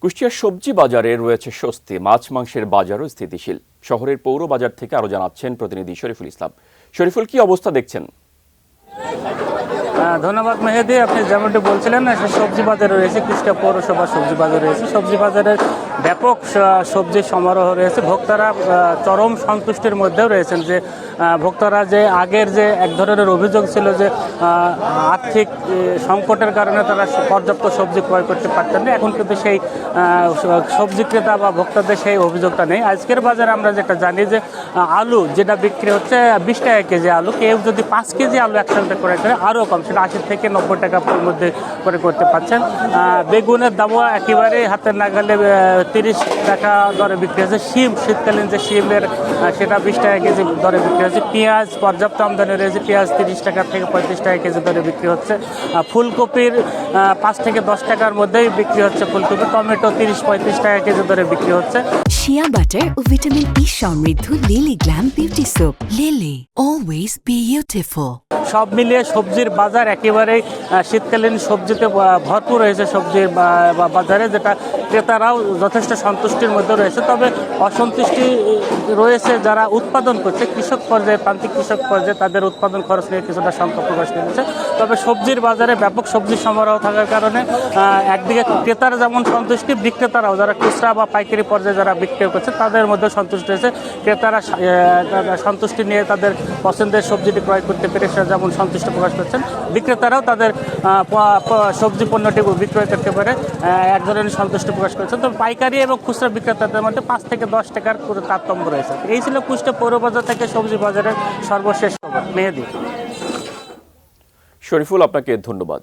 কুষ্টিয়ার সবজি বাজারে রয়েছে স্বস্তি, মাছ মাংসের বাজারও স্থিতিশীল। শহরের পৌর বাজার থেকে আরো জানাচ্ছেন প্রতিনিধি শরীফুল ইসলাম। শরীফুল, কি অবস্থা দেখছেন? ধন্যবাদ মেহেদি। আপনি যেমনটি বলছিলেন, সবজি বাজারে রয়েছে, কুষ্টিয়া পৌরসভা সবজি বাজার রয়েছে। সবজি বাজারের ব্যাপক সবজির সমারোহ রয়েছে। ভোক্তারা চরম সন্তুষ্টির মধ্যেও রয়েছেন যে ভোক্তারা যে আগের যে এক ধরনের অভিযোগ ছিল যে আর্থিক সংকটের কারণে তারা পর্যাপ্ত সবজি ক্রয় করতে পারতেন না, এখন কিন্তু সেই সবজি ক্রেতা বা ভোক্তাদের সেই অভিযোগটা নেই। আজকের বাজারে আমরা যেটা জানি যে আলু যেটা বিক্রি হচ্ছে 20 টাকা কেজি আলু, কেউ যদি 5 কেজি আলু একসাথে করে আরও কম, সেটা 80 থেকে 90 টাকার মধ্যে করে করতে পারছেন। বেগুনের দামও একেবারে হাতের নাগালে 30 টাকা দরে বিক্রি হচ্ছে। শিম, শীতকালীন যে শিমের সেটা 20 টাকা কেজি দরে বিক্রি হচ্ছে। পেঁয়াজ পর্যাপ্ত আমদানি রয়েছে, পেঁয়াজ 30 টাকা থেকে 35 টাকা কেজি দরে বিক্রি হচ্ছে। ফুলকপির 5 থেকে 10 টাকার মধ্যেই বিক্রি হচ্ছে ফুলকপি। টমেটো 30-35 টাকা কেজি দরে বিক্রি হচ্ছে। শিয়া বাটার ও ভিটামিন ই সমৃদ্ধ lily glam beauty soap. Lily, always beautiful. সব মিলিয়ে সবজির বাজার একেবারেই শীতকালীন সবজিতে ভরপুর রয়েছে সবজির বাজারে, যেটা ক্রেতারাও যথেষ্ট সন্তুষ্টির মধ্যে রয়েছে। তবে অসন্তুষ্টি রয়েছে যারা উৎপাদন করছে, কৃষক পর্যায়ে, প্রান্তিক কৃষক পর্যায়ে তাদের উৎপাদন খরচ নিয়ে কিছুটা শঙ্কা প্রকাশ করেছে। তবে সবজির বাজারে ব্যাপক সবজির সমারোহ থাকার কারণে একদিকে ক্রেতারা যেমন সন্তুষ্টি, বিক্রেতারাও যারা খুচরা বা পাইকারি পর্যায়ে যারা বিক্রি করছে তাদের মধ্যে সন্তুষ্ট হয়েছে। ক্রেতারা সন্তুষ্টি নিয়ে তাদের পছন্দের সবজিটি ক্রয় করতে পেরে যেমন সন্তুষ্ট প্রকাশ করছেন, বিক্রেতারাও তাদের সবজি পণ্যটি বিক্রয় করতে পারে এক ধরনের সন্তুষ্ট প্রকাশ করেছেন। তবে পাইকারি এবং খুচরা বিক্রেতাদের মধ্যে 5 থেকে 10 টাকার পুরো তারতম্য রয়েছে। এই ছিল কুষ্টিয়া পৌর বাজার থেকে সবজি বাজারের সর্বশেষ খবর। মেহেদি। শরীফুল, আপনাকে ধন্যবাদ।